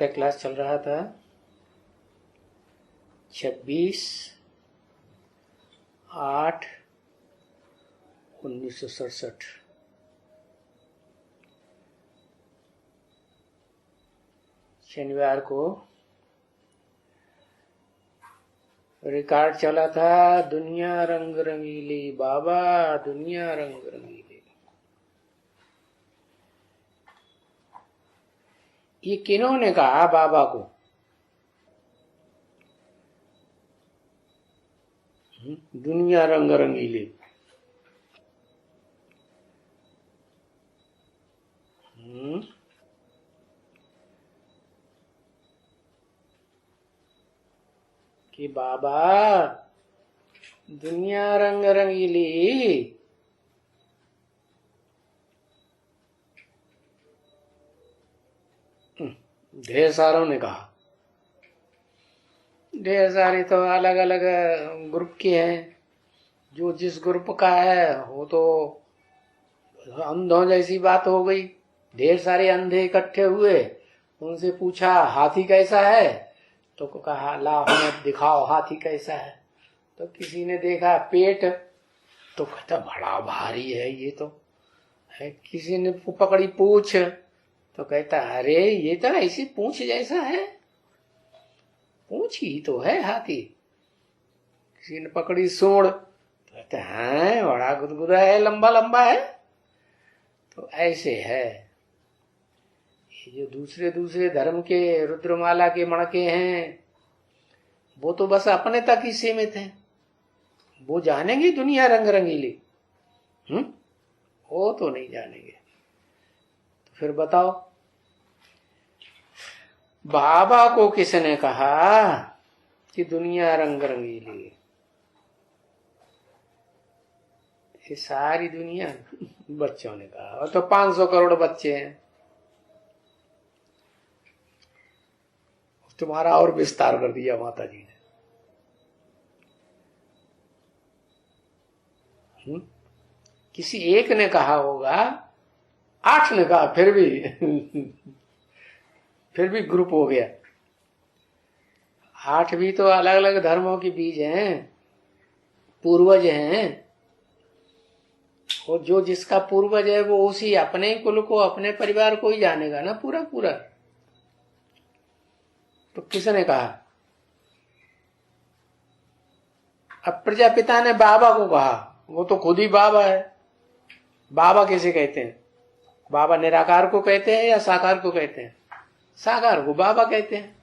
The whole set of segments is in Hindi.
क्लास चल रहा था 26/8/1967। शनिवार को रिकॉर्ड चला था, दुनिया रंग रंगीली बाबा, दुनिया रंग रंगीली। ये किन्होंने कहा बाबा को? दुनिया रंग रंगीली। कि बाबा दुनिया रंग रंगीली। ढेर सारों ने कहा। ढेर सारे तो अलग अलग ग्रुप के हैं। जो जिस ग्रुप का है वो तो अंधों जैसी बात हो गई। ढेर सारे अंधे इकट्ठे हुए, उनसे पूछा हाथी कैसा है, तो कहा ला हमें दिखाओ हाथी कैसा है। तो किसी ने देखा पेट, तो कहता बड़ा भारी है ये तो है। किसी ने पकड़ी पूछ, तो कहता अरे ये तो ऐसी पूंछ जैसा है, पूंछ ही तो है हाथी। किसी ने पकड़ी सूंड, तो कहता है बड़ा गुदगुदा है, लंबा लंबा है। तो ऐसे है ये जो दूसरे दूसरे धर्म के रुद्रमाला के मणके हैं, वो तो बस अपने तक ही सीमित हैं। वो जानेंगे दुनिया रंग रंगीली? वो तो नहीं जानेंगे। तो फिर बताओ बाबा को किसने कहा कि दुनिया रंग रंगीली? ये सारी दुनिया बच्चों ने कहा। और तो 500 करोड़ बच्चे हैं। तुम्हारा और विस्तार कर दिया माता जी ने। किसी एक ने कहा होगा, 8 ने कहा, फिर भी ग्रुप हो गया। 8 भी तो अलग अलग धर्मों के बीज हैं, पूर्वज हैं। और जो जिसका पूर्वज है वो उसी अपने कुल को, अपने परिवार को ही जानेगा ना पूरा पूरा। तो किसने कहा? अब प्रजापिता ने बाबा को कहा, वो तो खुद ही बाबा है। बाबा किसे कहते हैं? बाबा निराकार को कहते हैं या साकार को कहते हैं? साकार को बाबा कहते हैं।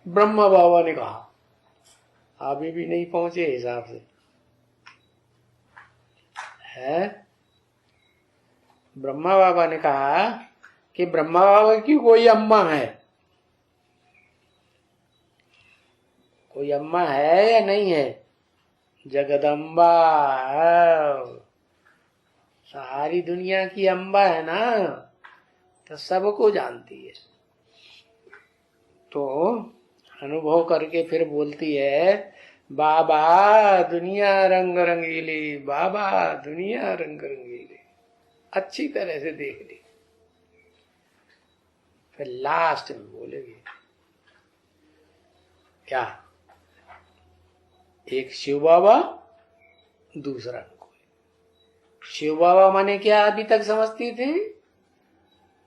ब्रह्मा बाबा ने कहा, अभी भी नहीं पहुंचे हिसाब से है। ब्रह्मा बाबा ने कहा कि ब्रह्मा बाबा की कोई अम्मा है, कोई अम्मा है या नहीं है? जगदम्बा सारी दुनिया की अम्बा है ना, तो सबको जानती है। तो अनुभव करके फिर बोलती है बाबा दुनिया रंग रंगीली, बाबा दुनिया रंग रंगीली। अच्छी तरह से देख ली। फिर लास्ट में बोलेगी क्या? एक शिव बाबा, दूसरा कोई। शिव बाबा माने क्या अभी तक समझती थी?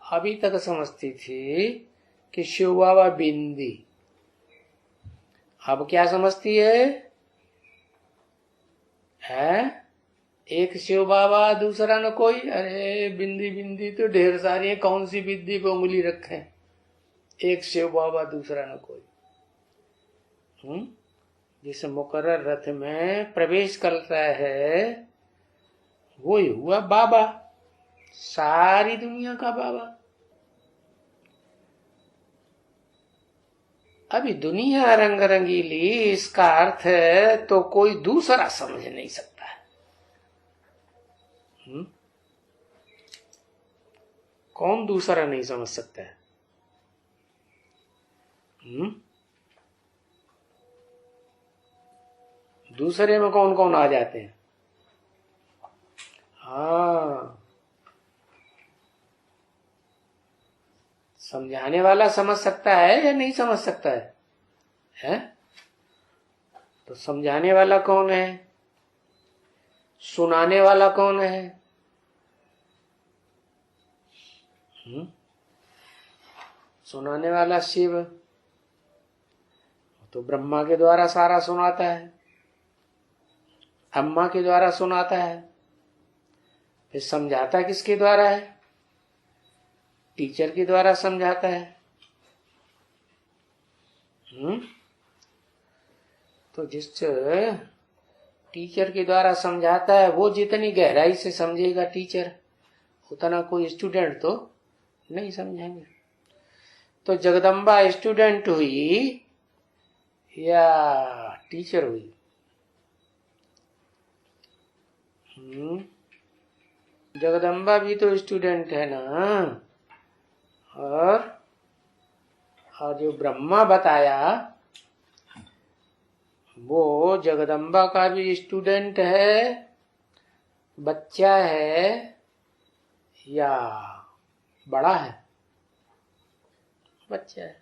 अभी तक समझती थी कि शिव बाबा बिंदी। अब क्या समझती है? एक शिव बाबा, दूसरा न कोई। अरे बिंदी बिंदी तो ढेर सारी है, कौन सी बिंदी पे उंगली रखें? एक शिव बाबा, दूसरा न कोई। जिस मुकर्रर रथ में प्रवेश करता है वो ही हुआ बाबा, सारी दुनिया का बाबा। अभी दुनिया रंग रंगीली इसका अर्थ है तो कोई दूसरा समझ नहीं सकता है। कौन दूसरा नहीं समझ सकता है? दूसरे में कौन कौन आ जाते हैं? हाँ, समझाने वाला समझ सकता है या नहीं समझ सकता है? तो समझाने वाला कौन है? सुनाने वाला कौन है? सुनाने वाला शिव, तो ब्रह्मा के द्वारा सारा सुनाता है, अम्मा के द्वारा सुनाता है। फिर समझाता किसके द्वारा है? टीचर के द्वारा समझाता है। तो जिस टीचर के द्वारा समझाता है वो जितनी गहराई से समझेगा टीचर, उतना कोई स्टूडेंट तो नहीं समझेंगे। तो जगदम्बा स्टूडेंट हुई या टीचर हुई? जगदम्बा भी तो स्टूडेंट है ना। और जो ब्रह्मा बताया वो जगदम्बा का भी स्टूडेंट है, बच्चा है या बड़ा है? बच्चा है।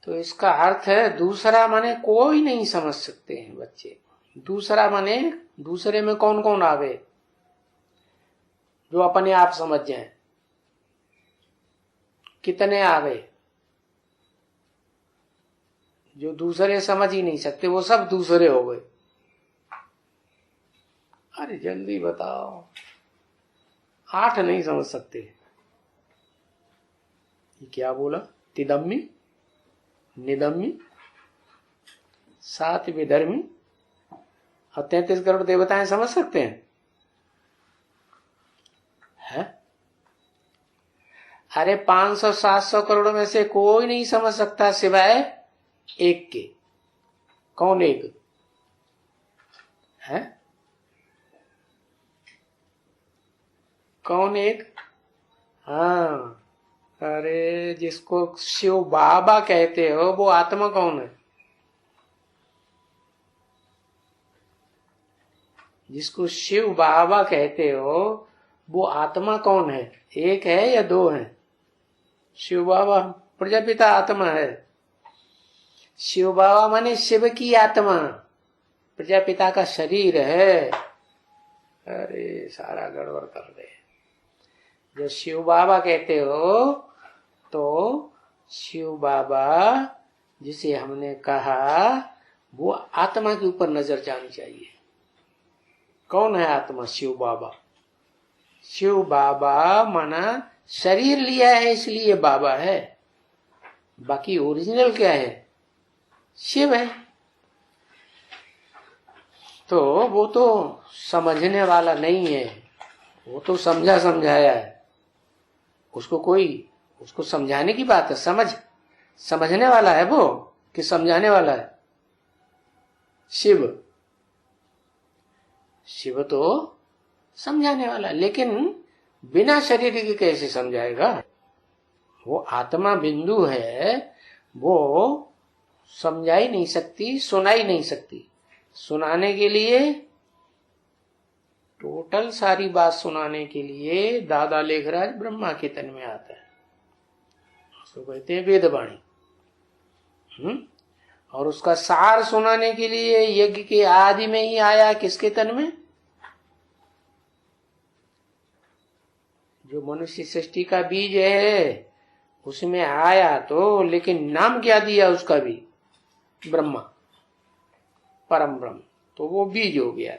तो इसका अर्थ है दूसरा माने कोई नहीं समझ सकते हैं बच्चे। दूसरा माने दूसरे में कौन कौन आ गए जो अपने आप समझ जाएं? कितने आ गए जो दूसरे समझ ही नहीं सकते? वो सब दूसरे हो गए। अरे जल्दी बताओ। 8 नहीं समझ सकते। ये क्या बोला? तिदम्मी, निदम्मी, 7 विधर्मी और 33 करोड़ देवताएं समझ सकते हैं? अरे 500-700 करोड़ में से कोई नहीं समझ सकता सिवाय एक के। कौन एक है? कौन एक? हाँ, अरे जिसको शिव बाबा कहते हो वो आत्मा कौन है? जिसको शिव बाबा कहते हो वो आत्मा कौन है? एक है या 2 है? शिव बाबा प्रजापिता आत्मा है। शिव बाबा माने शिव की आत्मा, प्रजापिता का शरीर है। अरे सारा गड़बड़ कर दे। जो शिव बाबा कहते हो तो शिव बाबा जिसे हमने कहा वो आत्मा के ऊपर नजर जानी चाहिए। कौन है आत्मा? शिव बाबा। शिव बाबा माना शरीर लिया है इसलिए बाबा है, बाकी ओरिजिनल क्या है? शिव है। तो वो तो समझने वाला नहीं है, वो तो समझा समझाया है। उसको समझाने की बात है। समझने वाला है वो कि समझाने वाला है? शिव तो समझाने वाला, लेकिन बिना शरीर के कैसे समझाएगा? वो आत्मा बिंदु है, वो समझा ही नहीं सकती, सुना ही नहीं सकती। सुनाने के लिए, टोटल सारी बात सुनाने के लिए दादा लेखराज ब्रह्मा के तन में आता है, उसको कहते हैं वेदवाणी। और उसका सार सुनाने के लिए यज्ञ के आदि में ही आया, किसके तन में? जो मनुष्य सृष्टि का बीज है उसमें आया तो, लेकिन नाम क्या दिया उसका भी? ब्रह्मा, परम ब्रह्म। तो वो बीज हो गया,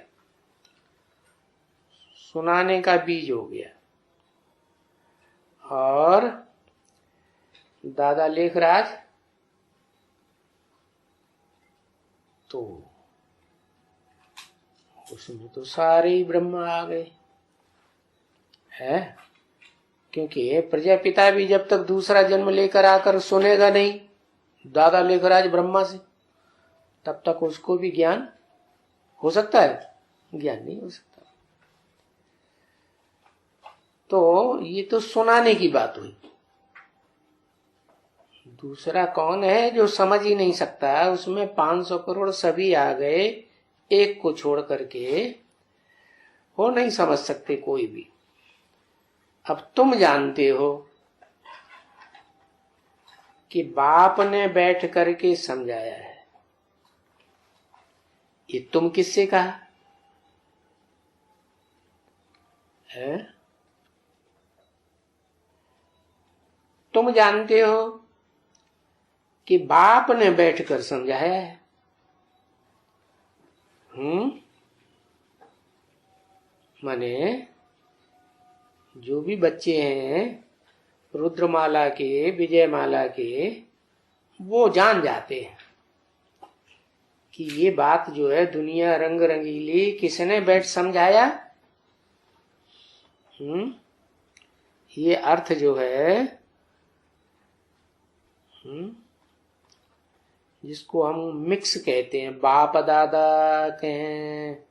सुनाने का बीज हो गया। और दादा लेखराज तो उसमें तो सारे ही ब्रह्म आ गए है, क्योंकि प्रजापिता भी जब तक दूसरा जन्म लेकर आकर सुनेगा नहीं दादा लेखराज ब्रह्मा से, तब तक उसको भी ज्ञान हो सकता है? ज्ञान नहीं हो सकता। तो ये तो सुनाने की बात हुई। दूसरा कौन है जो समझ ही नहीं सकता? उसमें 500 करोड़ सभी आ गए, एक को छोड़ करके वो नहीं समझ सकते कोई भी। अब तुम जानते हो कि बाप ने बैठ करके समझाया है। ये तुम किससे कहा है? तुम जानते हो कि बाप ने बैठकर समझाया है। माने जो भी बच्चे हैं रुद्रमाला के, विजयमाला के, वो जान जाते हैं कि ये बात जो है दुनिया रंग रंगीली किसने बैठ समझाया। ये अर्थ जो है जिसको हम मिक्स कहते हैं, बाप दादा कहें,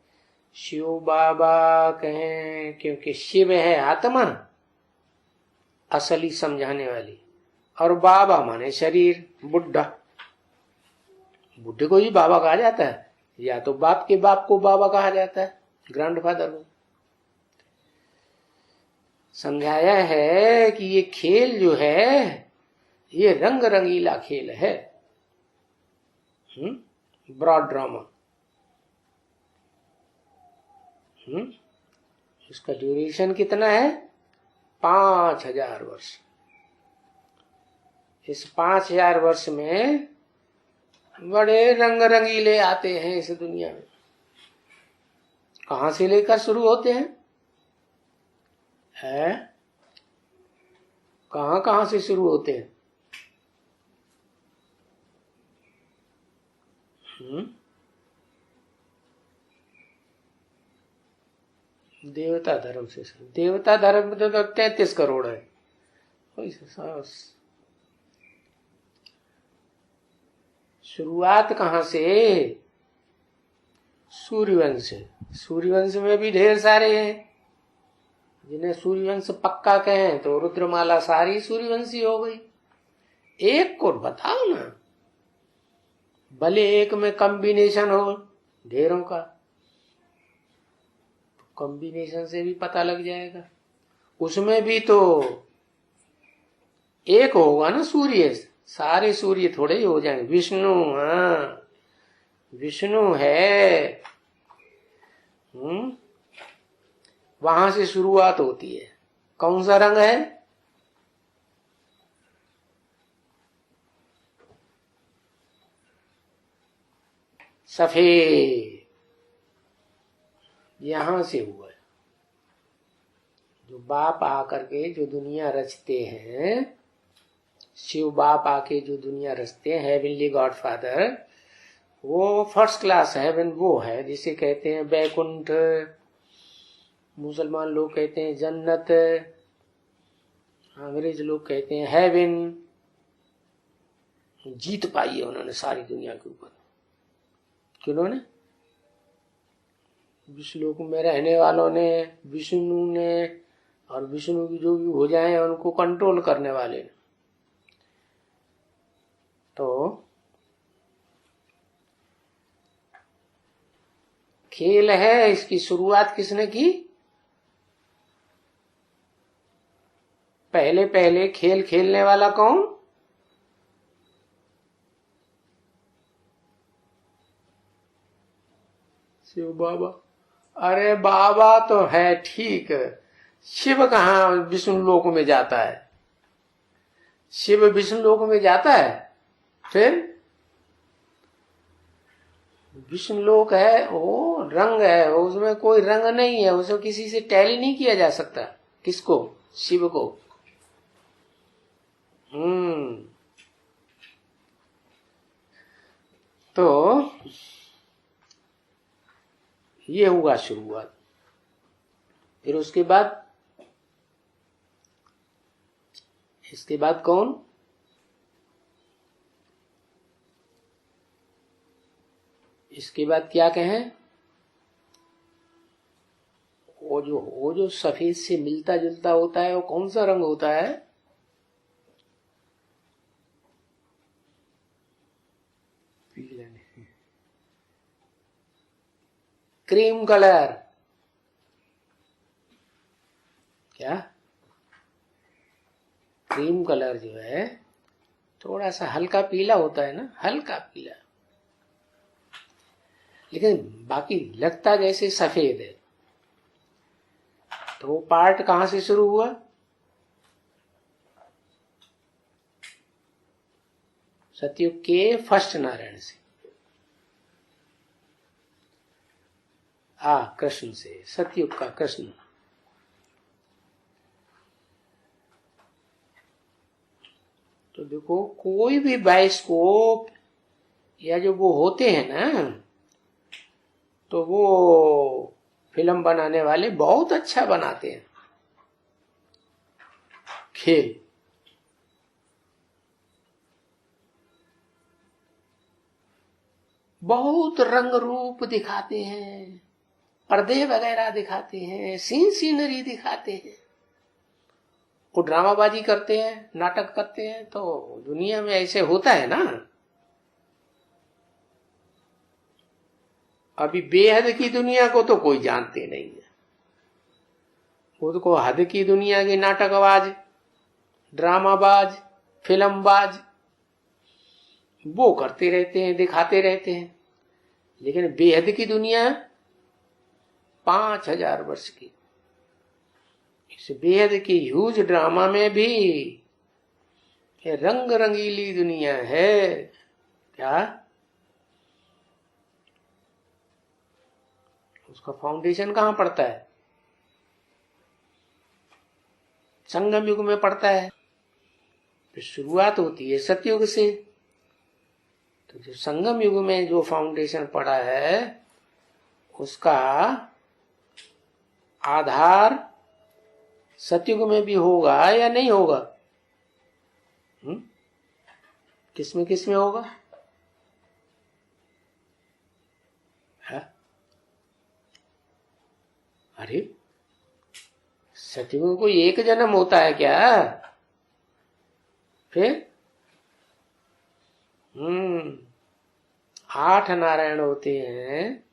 शिव बाबा कहें, क्योंकि शिव है आत्मा असली समझाने वाली, और बाबा माने शरीर, बुढ़ा। बुढ़े को ही बाबा कहा जाता है, या तो बाप के बाप को बाबा कहा जाता है, ग्रैंडफादर को। समझाया है कि ये खेल जो है ये रंग रंगीला खेल है, ब्रॉड ड्रामा। इसका ड्यूरेशन कितना है? 5000 वर्ष। इस 5000 वर्ष में बड़े रंग रंगीले आते हैं इस दुनिया में। कहां से लेकर शुरू होते हैं? कहां से शुरू होते हैं? देवता धर्म से। देवता धर्म में तो 33 करोड़ है। शुरुआत कहां से? सूर्यवंश से। सूर्यवंश में भी ढेर सारे हैं। जिन्हें सूर्यवंश पक्का कहें तो रुद्रमाला सारी सूर्यवंशी हो गई। एक को बताओ ना, भले एक में कॉम्बिनेशन हो ढेरों का, तो कॉम्बिनेशन से भी पता लग जाएगा। उसमें भी तो एक होगा ना सूर्य, सारे सूर्य थोड़े ही हो जाएंगे। विष्णु, हाँ विष्णु है। वहां से शुरुआत होती है। कौन सा रंग है? सफेद। यहां से हुआ है। जो बाप आकर के जो दुनिया रचते हैं, शिव बाप आके जो दुनिया रचते हैं, हेवनली गॉड फादर, वो फर्स्ट क्लास हेवन वो है जिसे कहते हैं वैकुंठ। मुसलमान लोग कहते हैं जन्नत, अंग्रेज लोग कहते हैं हेवन। जीत पाई है उन्होंने सारी दुनिया के ऊपर। किन्होंने? विष्णुलोक में रहने वालों ने, विष्णु ने, और विष्णु की जो भी भुजाएं हैं उनको कंट्रोल करने वाले ने। तो खेल है, इसकी शुरुआत किसने की? पहले पहले खेल खेलने वाला कौन? शिव बाबा। अरे बाबा तो है ठीक, शिव कहाँ विष्णु लोक में जाता है? शिव विष्णु लोक में जाता है? फिर विष्णु लोक है, वो रंग है, उसमें कोई रंग नहीं है, उसको किसी से टैली नहीं किया जा सकता। किसको? शिव को। तो ये हुआ शुरुआत। फिर उसके बाद इसके बाद कौन? इसके बाद क्या कहें? वो जो सफेद से मिलता जुलता होता है, वो कौन सा रंग होता है? पीला नहीं, क्रीम कलर। क्या? क्रीम कलर जो है थोड़ा सा हल्का पीला होता है ना, हल्का पीला, लेकिन बाकी लगता जैसे सफेद है। तो वो पार्ट कहां से शुरू हुआ? सतयुग के फर्स्ट नारायण से, कृष्ण से, सतयुग का कृष्ण। तो देखो कोई भी बायोस्कोप या जो वो होते हैं ना, तो वो फिल्म बनाने वाले बहुत अच्छा बनाते हैं खेल। बहुत रंग रूप दिखाते हैं, पर्दे वगैरह दिखाते हैं, सीनरी दिखाते हैं, वो ड्रामाबाजी करते हैं, नाटक करते हैं। तो दुनिया में ऐसे होता है ना। अभी बेहद की दुनिया को तो कोई जानते नहीं है, उसको हद की दुनिया के नाटकबाज, ड्रामाबाज, फिल्मबाज वो करते रहते हैं, दिखाते रहते हैं। लेकिन बेहद की दुनिया 5000 वर्ष की, इस बेहद की ह्यूज ड्रामा में भी रंग रंगीली दुनिया है। क्या उसका फाउंडेशन कहां पड़ता है? संगम युग में पड़ता है। तो शुरुआत होती है सतयुग से। तो जो संगम युग में जो फाउंडेशन पड़ा है उसका आधार सतयुग में भी होगा या नहीं होगा? किसमें होगा? है? अरे सतयुग में कोई एक जन्म होता है क्या? फिर 8 नारायण होते हैं,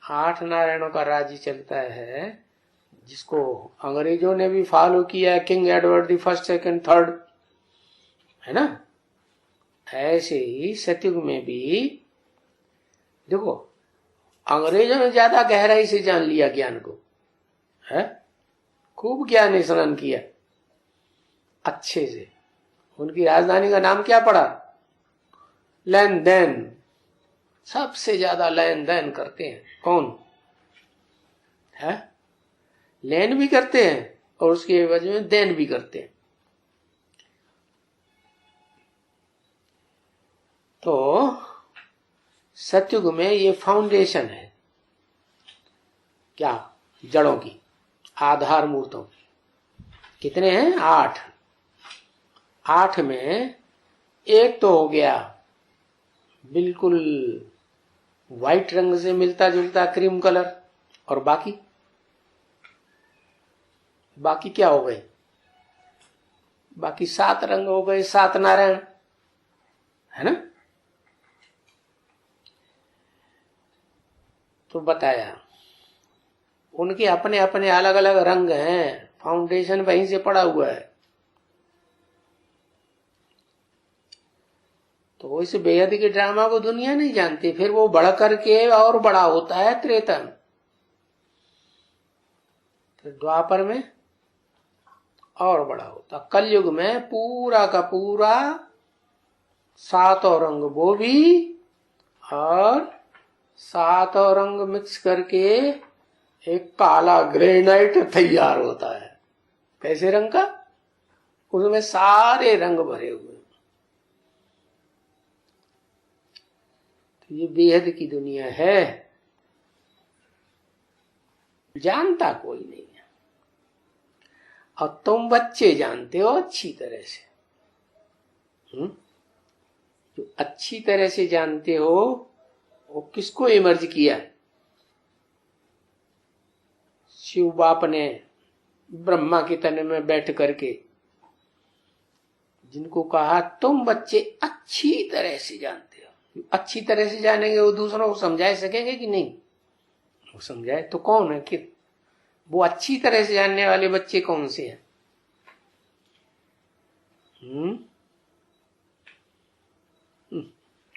8 नारायणों का राज्य चलता है, जिसको अंग्रेजों ने भी फॉलो किया, king Edward the first, second, third, है ना। ऐसे ही सतयुग में भी देखो अंग्रेजों ने ज्यादा गहराई से जान लिया ज्ञान को, है, खूब ज्ञान स्नान किया अच्छे से। उनकी राजधानी का नाम क्या पड़ा? लेन देन। सबसे ज्यादा लेन देन करते हैं कौन है? लेन भी करते हैं और उसके एवज में देन भी करते हैं। तो सतयुग में ये फाउंडेशन है क्या? जड़ों की, आधार मूर्तों की। कितने हैं? 8। 8 में एक तो हो गया बिल्कुल व्हाइट रंग से मिलता जुलता क्रीम कलर, और बाकी क्या हो गए? बाकी 7 रंग हो गए, 7 नारायण, है ना। तो बताया उनके अपने अपने अलग अलग रंग हैं, फाउंडेशन वहीं से पड़ा हुआ है। तो इस बेहद के ड्रामा को दुनिया नहीं जानती। फिर वो बढ़ करके और बड़ा होता है त्रेता में, फिर द्वापर में और बड़ा होता, कलयुग में पूरा का पूरा 7 रंग वो भी, और 7 रंग मिक्स करके एक काला ग्रेनाइट तैयार होता है। कैसे रंग का? उसमें सारे रंग भरे हुए। तो ये बेहद की दुनिया है, जानता कोई नहीं है। और तुम बच्चे जानते हो अच्छी तरह से। जो अच्छी तरह से जानते हो वो किसको इमर्ज किया? शिव बाप ने ब्रह्मा के तन में बैठ करके जिनको कहा तुम बच्चे अच्छी तरह से जानते हो। अच्छी तरह से जानेंगे वो दूसरों को समझा सकेंगे कि नहीं? वो समझाए तो कौन है? कि वो अच्छी तरह से जानने वाले बच्चे कौन से हैं? हम्म,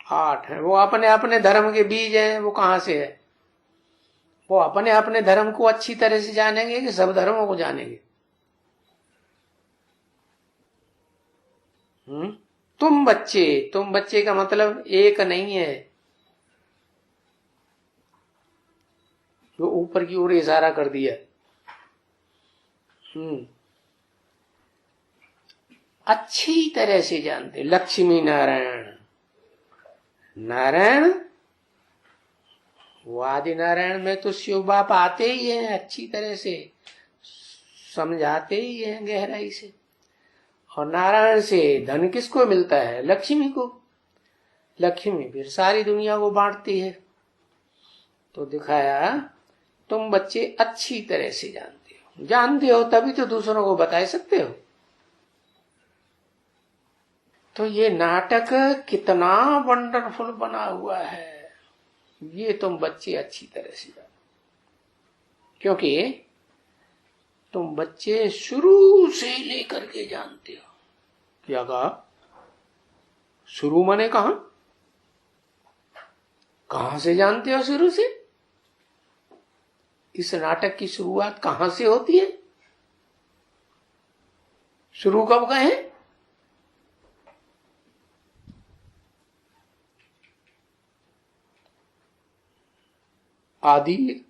8 है। वो अपने अपने धर्म के बीज हैं, वो कहां से है? वो अपने अपने धर्म को अच्छी तरह से जानेंगे कि सब धर्मों को जानेंगे? तुम बच्चे का मतलब एक नहीं है, जो ऊपर की ओर इशारा कर दिया। अच्छी तरह से जानते। लक्ष्मी नारायण, नारायण वो आदि नारायण में तो शिव बाप आते ही हैं, अच्छी तरह से समझाते ही हैं गहराई से। और नारायण से धन किसको मिलता है? लक्ष्मी को। लक्ष्मी फिर सारी दुनिया को बांटती है। तो दिखाया तुम बच्चे अच्छी तरह से जानते हो तभी तो दूसरों को बता सकते हो। तो ये नाटक कितना वंडरफुल बना हुआ है, ये तुम बच्चे अच्छी तरह से जानो। क्योंकि तुम बच्चे शुरू से लेकर के जानते हो। क्या कहा? शुरू माने कहां से जानते हो? शुरू से। इस नाटक की शुरुआत कहां से होती है? शुरू कब कहें? आदि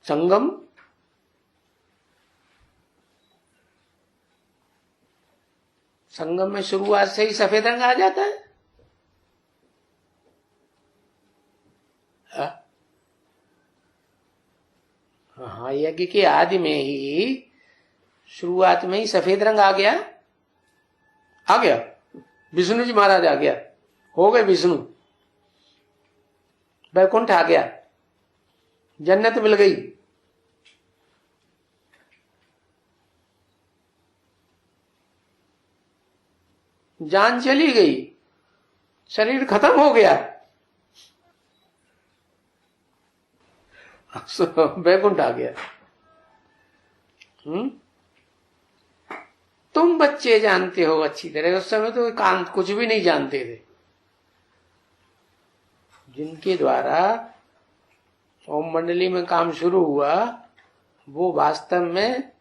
संगम, संगम में शुरुआत से ही सफेद रंग आ जाता है। हाँ, यज्ञ के आदि में ही शुरुआत में ही सफेद रंग आ गया। विष्णु जी महाराज आ गया, हो गए विष्णु, बैकुंठ आ गया, जन्नत मिल गई। जान चली गई, शरीर खत्म हो गया, बैकुंठ आ गया। तुम बच्चे जानते हो अच्छी तरह, उस समय तो कांत कुछ भी नहीं जानते थे। जिनके द्वारा ओम मंडली में काम शुरू हुआ वो वास्तव में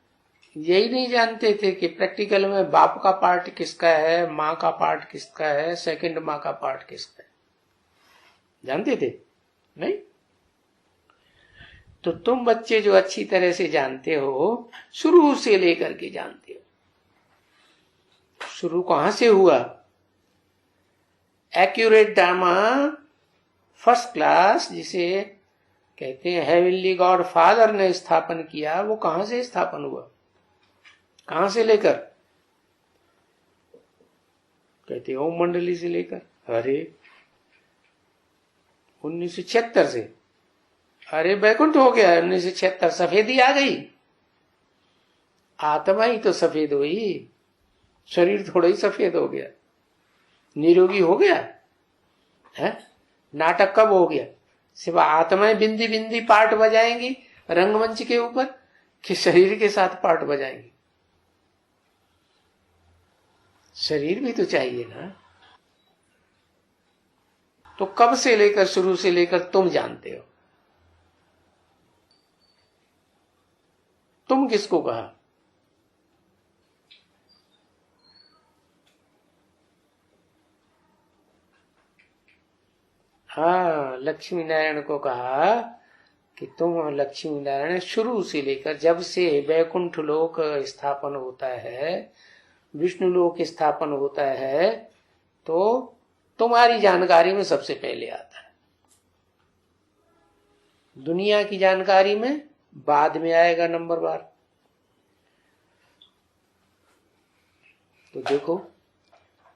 यही नहीं जानते थे कि प्रैक्टिकल में बाप का पार्ट किसका है, माँ का पार्ट किसका है, सेकंड माँ का पार्ट किसका है। जानते थे? नहीं। तो तुम बच्चे जो अच्छी तरह से जानते हो, शुरू से लेकर के जानते हो। शुरू कहां से हुआ? एक्यूरेट ड्रामा फर्स्ट क्लास जिसे कहते हैं हेवनली गॉड फादर ने स्थापन किया, वो कहां से स्थापन हुआ? कहां से लेकर? कहते ओम मंडली से लेकर। अरे 1976 से। अरे बैकुंठ हो गया 1976, सफेदी आ गई। आत्मा ही तो सफेद हुई, शरीर थोड़ा ही सफेद हो गया, निरोगी हो गया है। नाटक कब हो गया? सिर्फ आत्माएं बिंदी बिंदी पार्ट बजाएंगी रंगमंच के ऊपर, कि शरीर के साथ पार्ट बजाएंगी? शरीर भी तो चाहिए ना। तो कब से लेकर, शुरू से लेकर तुम जानते हो। तुम किसको कहा? हाँ, लक्ष्मी नारायण को कहा कि तुम लक्ष्मी नारायण शुरू से लेकर, जब से वैकुंठ लोक स्थापन होता है, विष्णु लोक स्थापन होता है, तो तुम्हारी जानकारी में सबसे पहले आता है। दुनिया की जानकारी में बाद में आएगा नंबर बार। तो देखो,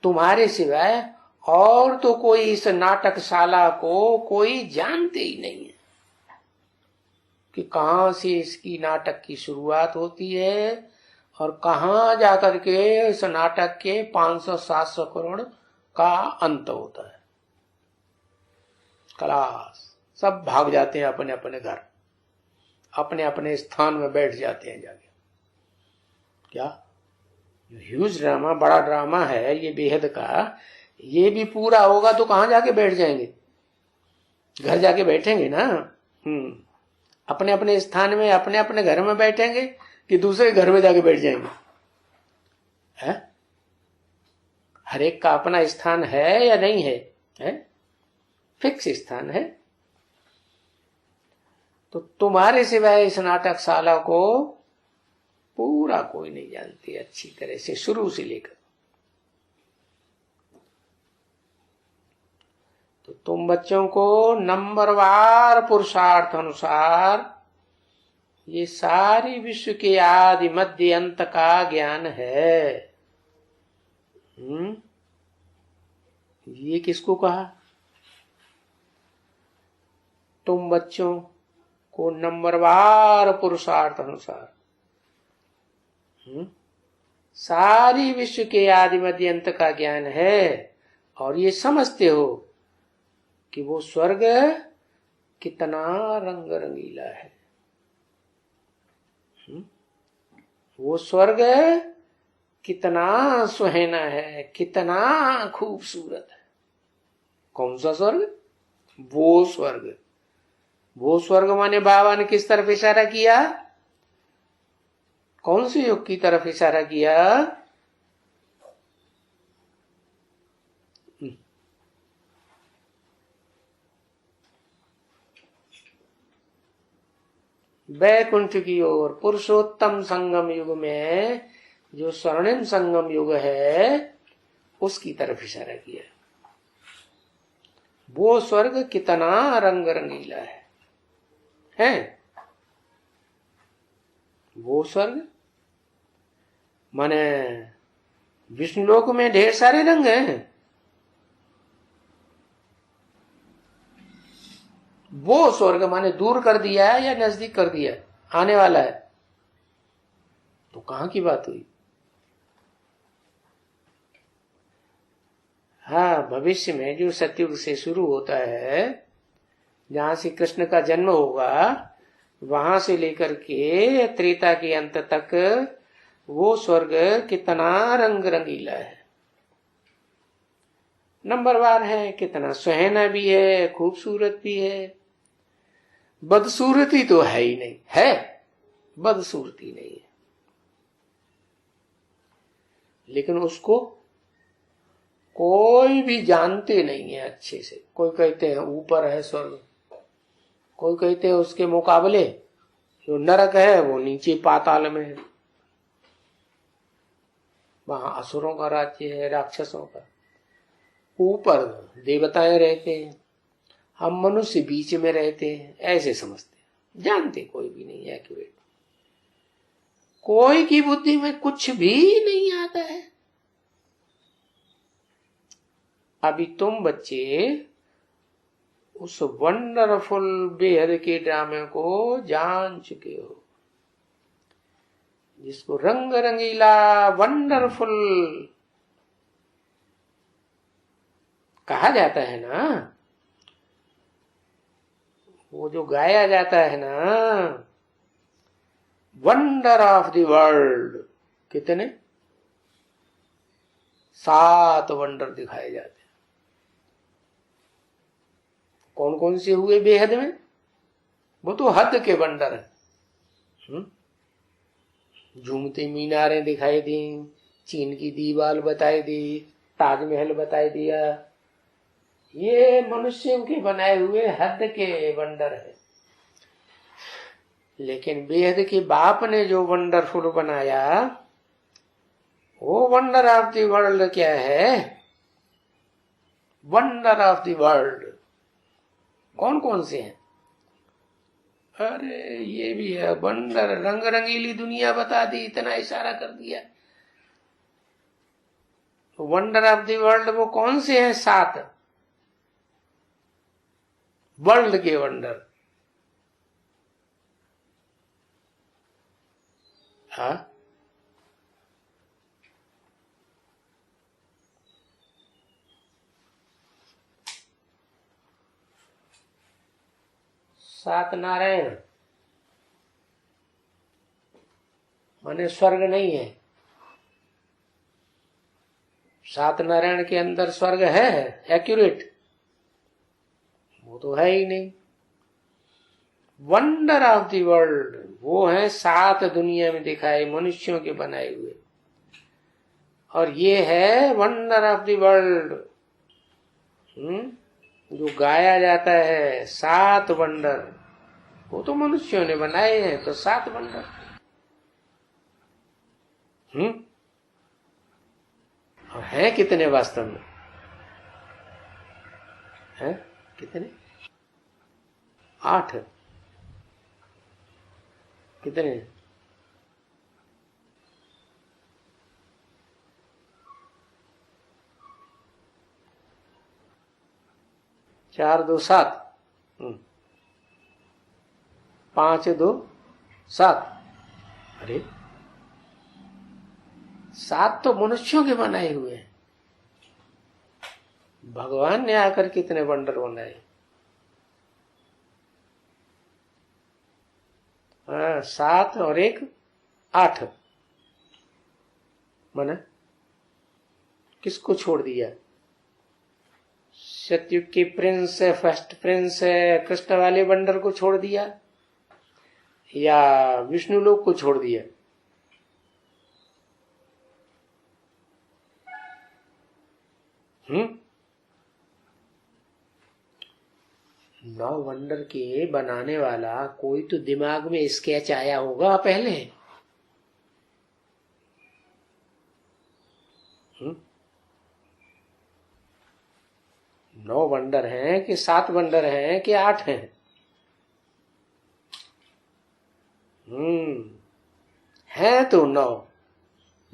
तुम्हारे सिवाय और तो कोई इस नाटकशाला को कोई जानते ही नहीं है कि कहां से इसकी नाटक की शुरुआत होती है और कहां जाकर के इस नाटक के 500-700 करोड़ का अंत होता है। क्लास सब भाग जाते हैं अपने अपने घर, अपने अपने स्थान में बैठ जाते हैं जाके। क्या जो ह्यूज ड्रामा, बड़ा ड्रामा है ये बेहद का, ये भी पूरा होगा तो कहां जाके बैठ जाएंगे? घर जाके बैठेंगे ना। अपने अपने स्थान में, अपने अपने घर में बैठेंगे कि दूसरे घर में जाके बैठ जाएंगे? है? हर एक का अपना स्थान है या नहीं है? फिक्स स्थान है। तो तुम्हारे सिवाय इस नाटकशाला को पूरा कोई नहीं जानती अच्छी तरह से, शुरू से लेकर। तो तुम बच्चों को नंबरवार पुरुषार्थ अनुसार ये सारी विश्व के आदि मध्य अंत का ज्ञान है। ये किसको कहा? तुम बच्चों को नंबरवार पुरुषार्थ अनुसार सारी विश्व के आदि मध्य अंत का ज्ञान है, और ये समझते हो कि वो स्वर्ग कितना रंग रंगीला है। वो स्वर्ग कितना सुहाना है, कितना खूबसूरत है। कौन सा स्वर्ग? वो स्वर्ग। वो स्वर्ग माने बाबा ने किस तरफ इशारा किया? कौन से युग की तरफ इशारा किया? वैकुंठ की ओर, पुरुषोत्तम संगम युग में जो स्वर्णिम संगम युग है उसकी तरफ इशारा किया। वो स्वर्ग कितना रंग रंगीला है? वो स्वर्ग माने विष्णुलोक में ढेर सारे रंग हैं। वो स्वर्ग माने दूर कर दिया है या नजदीक कर दिया है? आने वाला है। तो कहां की बात हुई? हाँ, भविष्य में जो सतयुग से शुरू होता है, जहां से कृष्ण का जन्म होगा, वहां से लेकर के त्रेता के अंत तक वो स्वर्ग कितना रंग रंगीला है, नंबरवार है, कितना सुहाना भी है, खूबसूरत भी है। बदसूरती तो है ही नहीं, है बदसूरती नहीं है, लेकिन उसको कोई भी जानते नहीं है अच्छे से। कोई कहते हैं ऊपर है स्वर्ग, कोई कहते हैं उसके मुकाबले जो नरक है वो नीचे पाताल में है, वहां असुरों का राज्य है, राक्षसों का। ऊपर देवताएं रहते हैं, हम मनुष्य बीच में रहते हैं, ऐसे समझते हैं, जानते कोई भी नहीं है एक्यूरेट। कोई की बुद्धि में कुछ भी नहीं आता है। अभी तुम बच्चे उस वंडरफुल बेहद के ड्रामे को जान चुके हो, जिसको रंग रंगीला वंडरफुल कहा जाता है ना, वो जो गाया जाता है ना, वंडर ऑफ द वर्ल्ड। कितने? 7 वंडर दिखाए जाते हैं। कौन कौन से हुए बेहद में? वो तो हद के वंडर है। झूमती मीनारें दिखाई दी, चीन की दीवार बताई दी, ताजमहल बताई दिया। ये मनुष्यों के बनाए हुए हद के वंडर है। लेकिन बेहद के बाप ने जो वंडरफुल बनाया, वो वंडर ऑफ द वर्ल्ड क्या है? वंडर ऑफ द वर्ल्ड कौन कौन से हैं? अरे ये भी है वंडर, रंग रंगीली दुनिया बता दी, इतना इशारा कर दिया। वंडर ऑफ द वर्ल्ड वो कौन से हैं? 7 वर्ल्ड के वंडर। हाँ, सात नारायण माने स्वर्ग नहीं है, सात नारायण के अंदर स्वर्ग है एक्यूरेट? वो तो है ही नहीं। वंडर ऑफ द वर्ल्ड वो है सात दुनिया में दिखाए मनुष्यों के बनाए हुए, और ये है वंडर ऑफ द वर्ल्ड जो गाया जाता है। सात वंडर वो तो मनुष्यों ने बनाए हैं, तो सात वंडर। और हैं कितने वास्तव में? हैं कितने? 8। कितने? 4 2 7, 5 2 7। अरे 7 तो मनुष्यों के बनाए हुए हैं। भगवान ने आकर कितने वंडर बनाए? 7 और 1 8। माना किसको छोड़ दिया? सतयुग की प्रिंस है, फर्स्ट प्रिंस है, कृष्ण वाले वंडर को छोड़ दिया, या विष्णु लोक को छोड़ दिया? नौ वंडर के बनाने वाला कोई तो दिमाग में स्केच आया होगा पहले। नौ वंडर हैं कि 7 वंडर हैं कि 8 हैं? है तो 9,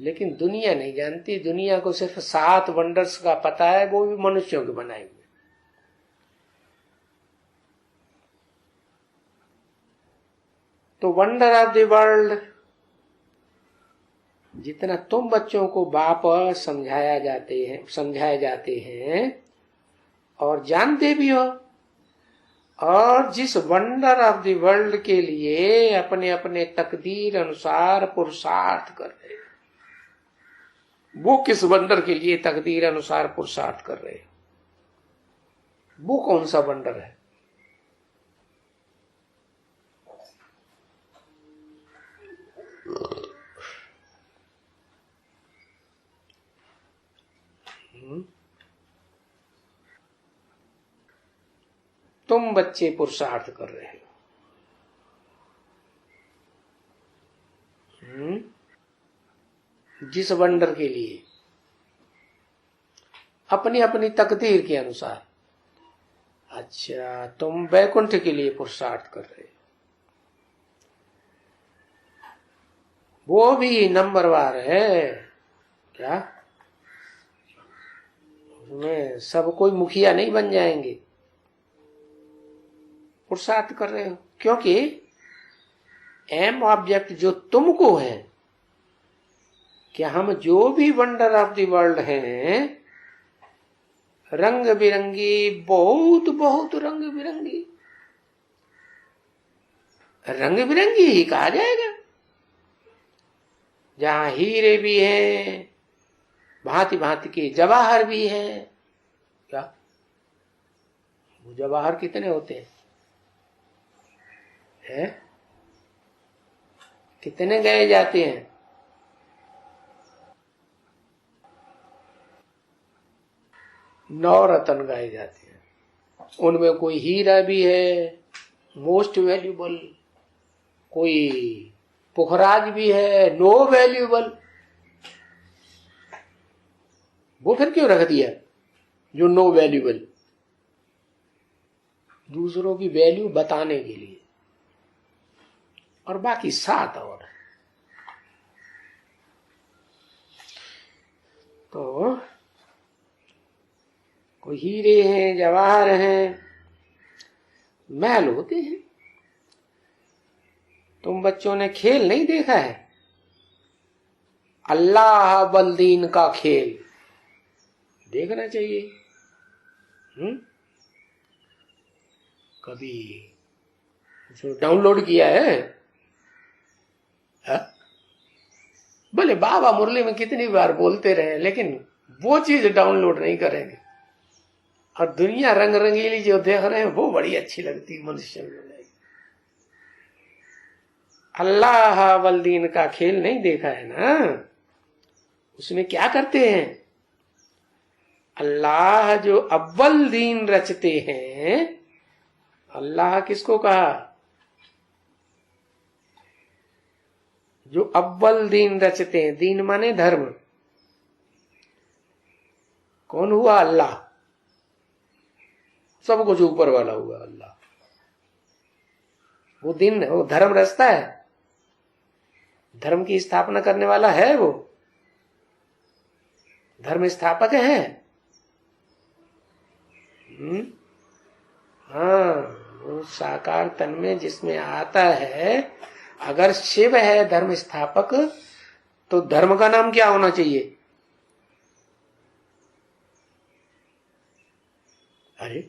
लेकिन दुनिया नहीं जानती। दुनिया को सिर्फ 7 वंडर्स का पता है, वो भी मनुष्यों के बनाए हुए। तो वंडर ऑफ द वर्ल्ड जितना तुम बच्चों को बाप समझाए जाते हैं और जानते भी हो, और जिस वंडर ऑफ द वर्ल्ड के लिए अपने अपने तकदीर अनुसार पुरुषार्थ कर रहे, वो किस वंडर के लिए तकदीर अनुसार पुरुषार्थ कर रहे? वो कौन सा वंडर है? तुम बच्चे पुरुषार्थ कर रहे हो। जिस वंडर के लिए अपनी अपनी तकदीर के अनुसार। अच्छा, तुम वैकुंठ के लिए पुरुषार्थ कर रहे हो, वो भी नंबरवार है क्या? उसमें सब कोई मुखिया नहीं बन जाएंगे। पुरुषार्थ कर रहे हो क्योंकि एम ऑब्जेक्ट जो तुमको है कि हम जो भी वंडर ऑफ द वर्ल्ड हैं, रंग बिरंगी, बहुत बहुत रंग बिरंगी, रंग बिरंगी ही कहा जाएगा। जहां हीरे भी हैं, भांति भांति के जवाहर भी हैं। क्या वो जवाहर कितने होते हैं? कितने गए जाते हैं? नौ रत्न गाए जाते हैं। उनमें कोई हीरा भी है मोस्ट वैल्यूबल, कोई पुखराज भी है नो वैल्यूबल। वो फिर क्यों रख दिया जो नो वैल्यूबल? दूसरों की वैल्यू बताने के लिए। और बाकी 7 और। तो कोई हीरे हैं, जवाहर हैं, महल होते हैं। तुम बच्चों ने खेल नहीं देखा है? अल्लाह बल्दीन का खेल देखना चाहिए। कभी जो डाउनलोड किया है? भले बाबा मुरली में कितनी बार बोलते रहे, लेकिन वो चीज डाउनलोड नहीं करेंगे। और दुनिया रंग रंगीली जो देख रहे हैं वो बड़ी अच्छी लगती है मनुष्य में। अल्लाह अव्वल दीन का खेल नहीं देखा है ना, उसमें क्या करते हैं? अल्लाह जो अव्वल दीन रचते हैं, अल्लाह किसको कहा? जो अव्वल दीन रचते हैं, दीन माने धर्म। कौन हुआ? अल्लाह। सब कुछ ऊपर वाला हुआ अल्लाह। वो दिन, वो धर्म रचता है, धर्म की स्थापना करने वाला है, वो धर्म स्थापक है। हाँ, वो साकार तन में जिसमें आता है, अगर शिव है धर्म स्थापक, तो धर्म का नाम क्या होना चाहिए? अरे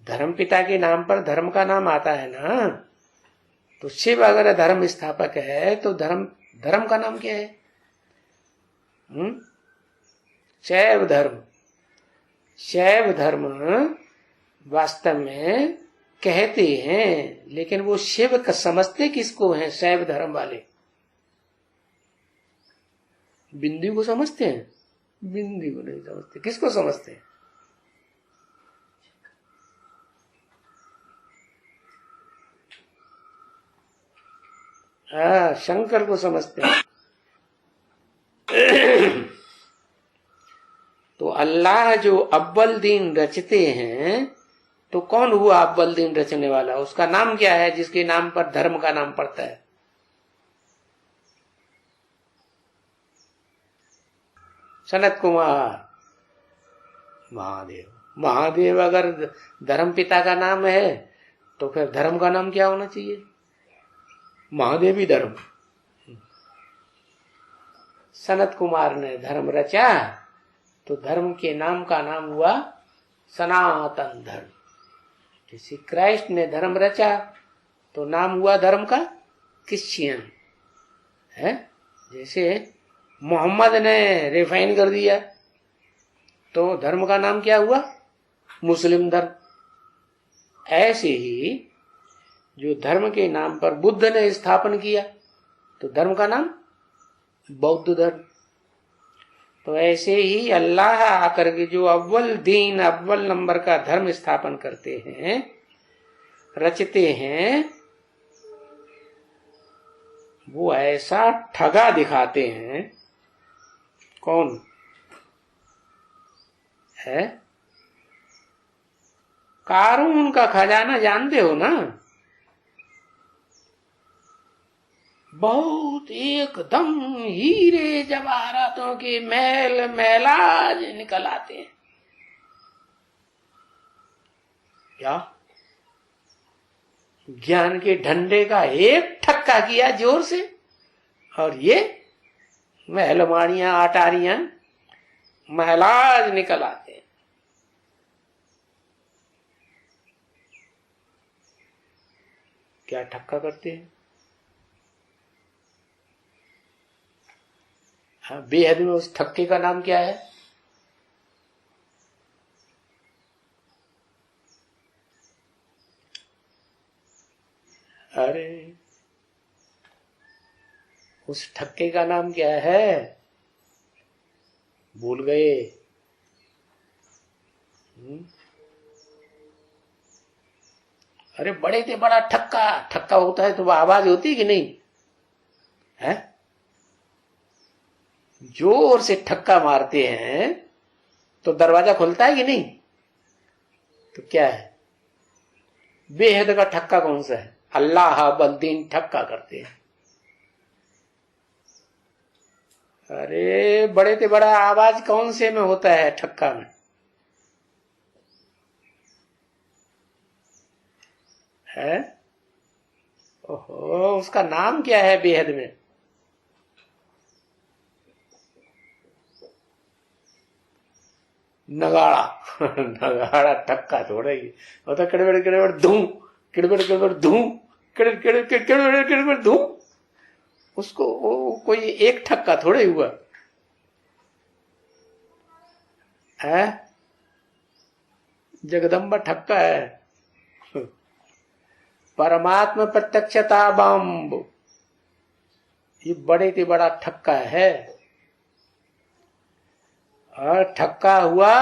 धर्म पिता के नाम पर धर्म का नाम आता है ना, तो शिव अगर धर्म स्थापक है तो धर्म का नाम क्या है? शैव धर्म। शैव धर्म वास्तव में कहते हैं, लेकिन वो शिव का समझते किसको हैं? शैव धर्म वाले बिंदु को समझते हैं? बिंदु को नहीं समझते। किसको समझते हैं? हाँ, शंकर को समझते हैं। तो अल्लाह जो अव्वल दीन रचते हैं, तो कौन हुआ अव्वल दीन रचने वाला? उसका नाम क्या है जिसके नाम पर धर्म का नाम पड़ता है? सनत कुमार महादेव। महादेव अगर धर्म पिता का नाम है तो फिर धर्म का नाम क्या होना चाहिए? महादेवी धर्म। सनत कुमार ने धर्म रचा तो धर्म के नाम का नाम हुआ सनातन धर्म। जैसे क्राइस्ट ने धर्म रचा तो नाम हुआ धर्म का क्रिश्चियन है। जैसे मोहम्मद ने रिफाइन कर दिया तो धर्म का नाम क्या हुआ? मुस्लिम धर्म। ऐसे ही जो धर्म के नाम पर बुद्ध ने स्थापन किया तो धर्म का नाम बौद्ध धर्म। तो ऐसे ही अल्लाह आकर के जो अव्वल दीन, अव्वल नंबर का धर्म स्थापन करते हैं, रचते हैं, वो ऐसा ठगा दिखाते हैं। कौन है? कारून का खजाना जानते हो ना? बहुत एकदम हीरे जवाहरातों के महल महलाज निकल आते हैं। क्या? ज्ञान के डंडे का एक ठक्का किया जोर से और ये महल माड़ियां अटारियां महलाज निकल आते हैं। क्या ठक्का करते हैं? हाँ, बेहद में उस ठक्के का नाम क्या है? अरे उस ठक्के का नाम क्या है? भूल गए? अरे बड़े थे बड़ा ठक्का। ठक्का होता है तो वो आवाज होती है कि नहीं है? जोर से ठक्का मारते हैं तो दरवाजा खुलता है कि नहीं? तो क्या है? बेहद का ठक्का कौन सा है? अल्लाह बल्दीन ठक्का करते हैं। अरे बड़े से बड़ा आवाज कौन से में होता है? ठक्का में है। ओहो, उसका नाम क्या है बेहद में? नगाड़ा। नगाड़ा ठक्का थोड़ा ही होता। किड़बड़ किड़बड़ धूम, किड़बड़ किड़बड़ धूम, किड़बड़ किड़बड़ किड़बड़ धूम। उसको कोई एक ठक्का थोड़े हुआ। है, जगदम्बा ठक्का है। परमात्मा प्रत्यक्षता बम्ब, ये बड़े से बड़ा ठक्का है। और ठक्का हुआ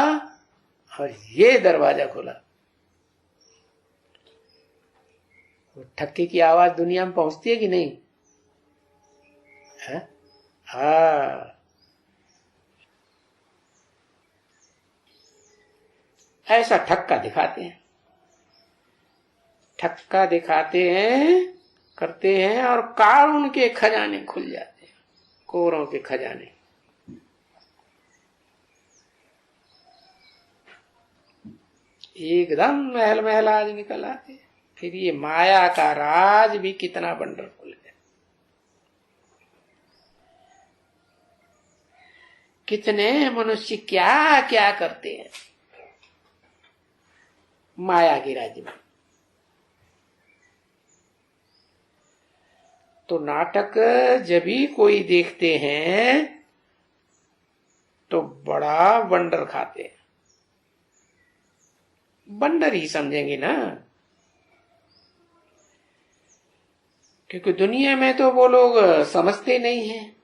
और ये दरवाजा खुला। ठक्के की आवाज दुनिया में पहुंचती है कि नहीं है? हाँ, ऐसा ठक्का दिखाते हैं, ठक्का दिखाते हैं, करते हैं, और कारुण के खजाने खुल जाते हैं, कोरों के खजाने। एकदम महल महल आज निकल आते। फिर ये माया का राज भी कितना वंडरफुल है। कितने मनुष्य क्या क्या करते हैं माया के राज्य में। तो नाटक जब भी कोई देखते हैं तो बड़ा वंडर खाते हैं, वंडर ही समझेंगे ना, क्योंकि दुनिया में तो वो लोग समझते नहीं हैं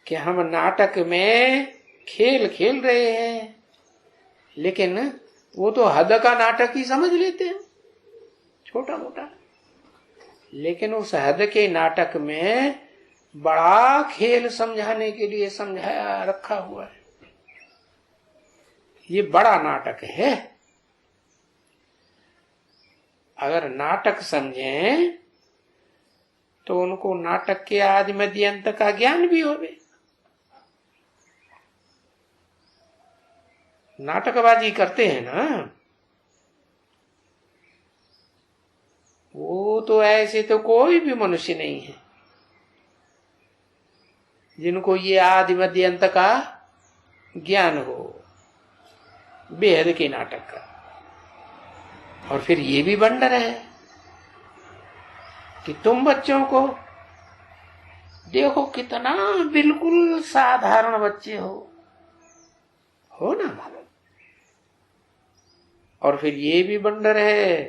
कि हम नाटक में खेल खेल रहे हैं, लेकिन वो तो हद का नाटक ही समझ लेते हैं, छोटा मोटा। लेकिन उस हद के नाटक में बड़ा खेल समझाने के लिए समझाया रखा हुआ है। ये बड़ा नाटक है। अगर नाटक समझें तो उनको नाटक के आदि मध्य अंत का ज्ञान भी होवे। नाटकबाजी करते हैं ना, वो तो ऐसे तो कोई भी मनुष्य नहीं है जिनको ये आदि मध्य अंत का ज्ञान हो, बेहद के नाटक का। और फिर ये भी वंडर है कि तुम बच्चों को देखो, कितना बिल्कुल साधारण बच्चे हो ना। और फिर ये भी वंडर है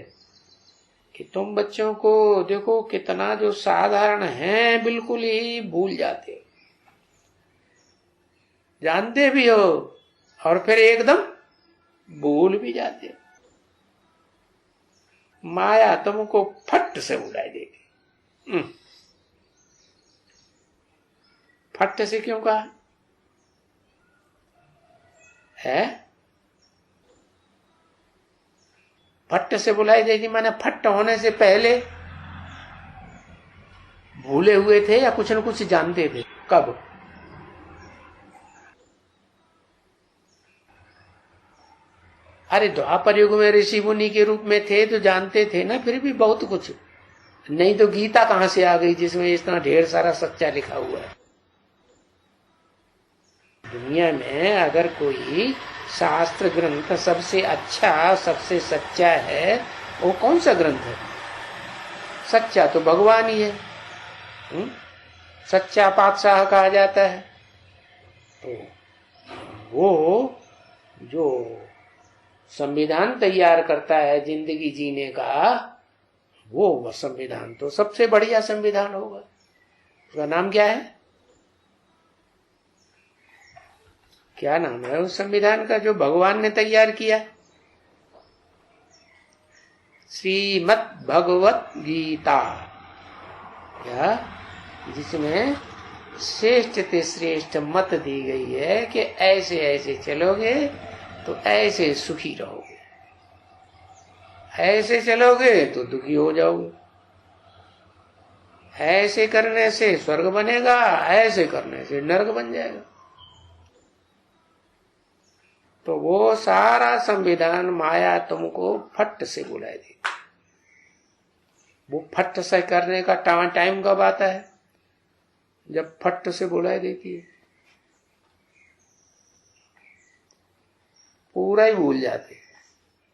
कि तुम बच्चों को देखो, कितना जो साधारण है बिल्कुल ही भूल जाते हो, जानते भी हो और फिर एकदम भूल भी जाते हो। माया तुमको फट से उड़ा देगी। फट से क्यों कहा है? फट से बुलाई देगी माने फट होने से पहले भूले हुए थे या कुछ न कुछ जानते थे? कब? अरे द्वापर युग में ऋषि मुनि के रूप में थे तो जानते थे ना, फिर भी बहुत कुछ। नहीं तो गीता कहां से आ गई जिसमें इतना ढेर सारा सच्चा लिखा हुआ है? दुनिया में अगर कोई शास्त्र ग्रंथ सबसे अच्छा, सबसे सच्चा है, वो कौन सा ग्रंथ है? सच्चा तो भगवान ही है। सच्चा पातशाह कहा जाता है। तो वो जो संविधान तैयार करता है जिंदगी जीने का, वो संविधान तो सबसे बढ़िया संविधान होगा। उसका नाम क्या है? क्या नाम है उस संविधान का जो भगवान ने तैयार किया? श्रीमद् भगवत गीता, या जिसमें श्रेष्ठ से श्रेष्ठ मत दी गई है कि ऐसे ऐसे चलोगे तो ऐसे सुखी रहोगे, ऐसे चलोगे तो दुखी हो जाओगे, ऐसे करने से स्वर्ग बनेगा, ऐसे करने से नरक बन जाएगा। तो वो सारा संविधान माया तुमको फट से बुला देगी। वो फट से करने का टाइम कब आता है? जब फट से बुला देती है, पूरा ही भूल जाते,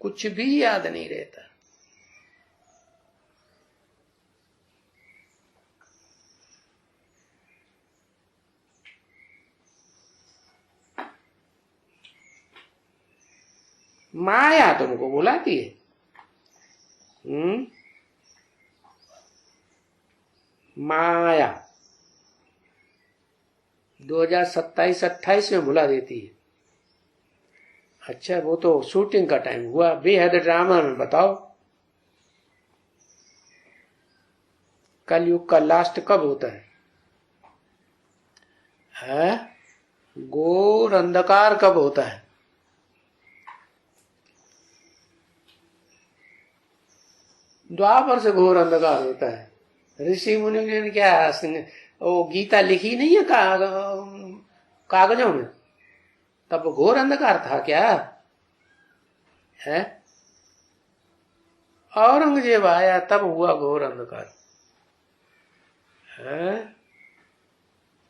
कुछ भी याद नहीं रहता। माया तुमको बुलाती है। माया 2027-28 में बुला देती है। अच्छा, वो तो शूटिंग का टाइम हुआ। बेहद ड्रामा में बताओ कलयुग का लास्ट कब होता है? घोर अंधकार कब होता है? द्वापर से घोर अंधकार होता है। ऋषि मुनि ने क्या वो गीता लिखी नहीं है कागजों में? तब घोर अंधकार था क्या है? औरंगजेब आया तब हुआ घोर अंधकार है।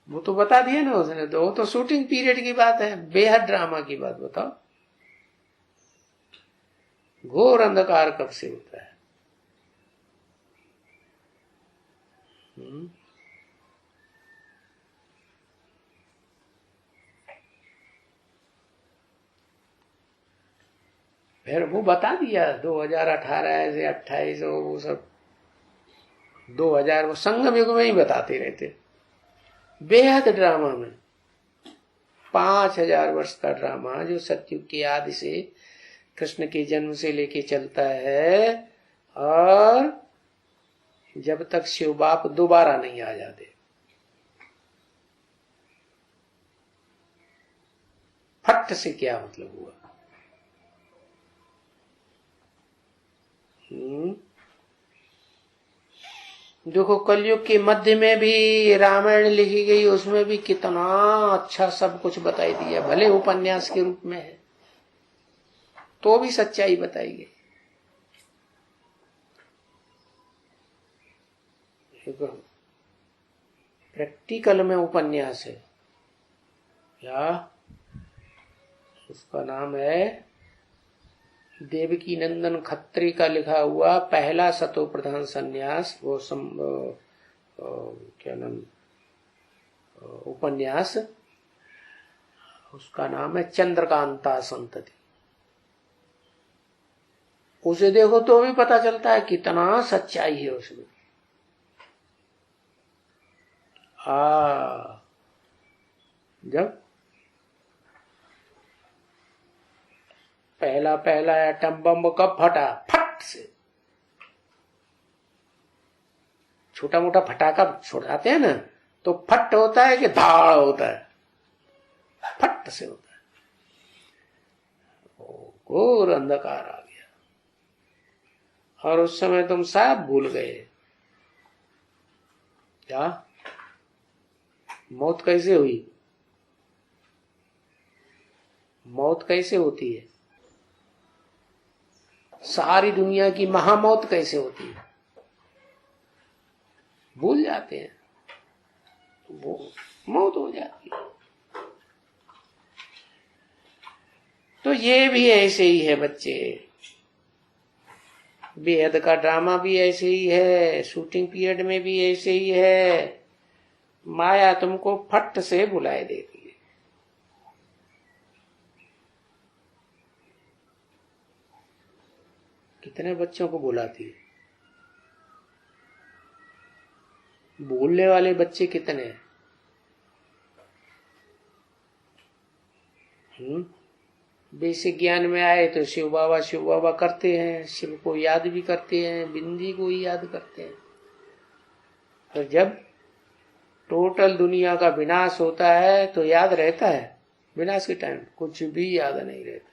वो तो बता दिया ना उसने, तो वो तो शूटिंग पीरियड की बात है, बेहद ड्रामा की बात बताओ। घोर अंधकार कब से होता है? फिर वो बता दिया 2018 से 28 वो सब 2000 वो संगम युग में ही बताते रहते। बेहद ड्रामा में 5000 वर्ष का ड्रामा जो सतयुग की आदि से कृष्ण के जन्म से लेके चलता है, और जब तक शिव बाप दोबारा नहीं आ जाते। फट से क्या मतलब हुआ? देखो कलयुग के मध्य में भी रामायण लिखी गई, उसमें भी कितना अच्छा सब कुछ बताई दिया, भले उपन्यास के रूप में है तो भी सच्चाई बताई गई। प्रैक्टिकल में उपन्यास है क्या? उसका नाम है देवकी नंदन खत्री का लिखा हुआ पहला सतो प्रधान संन्यास। वो क्या नाम उपन्यास, उसका नाम है चंद्रकांता संतति। उसे देखो तो भी पता चलता है कितना सच्चाई है उसमें। जब पहला एटम बम कब फटा? फट से। छोटा मोटा फटाका छोड़ाते हैं ना तो फट होता है कि धाड़ होता है? फट से होता है। घोर अंधकार आ गया और उस समय तुम सब भूल गए। क्या मौत कैसे हुई? मौत कैसे होती है? सारी दुनिया की महामौत कैसे होती है? भूल जाते हैं, वो मौत हो जाती है। तो ये भी ऐसे ही है बच्चे, बेहद का ड्रामा भी ऐसे ही है, शूटिंग पीरियड में भी ऐसे ही है। माया तुमको फट से बुलाए देती है। कितने बच्चों को बुलाती है? बोलने वाले बच्चे कितने हैं? बेसिक ज्ञान में आए तो शिव बाबा करते हैं, शिव को याद भी करते हैं, बिंदी को ही याद करते हैं। तो जब टोटल दुनिया का विनाश होता है तो याद रहता है? विनाश के टाइम कुछ भी याद नहीं रहता।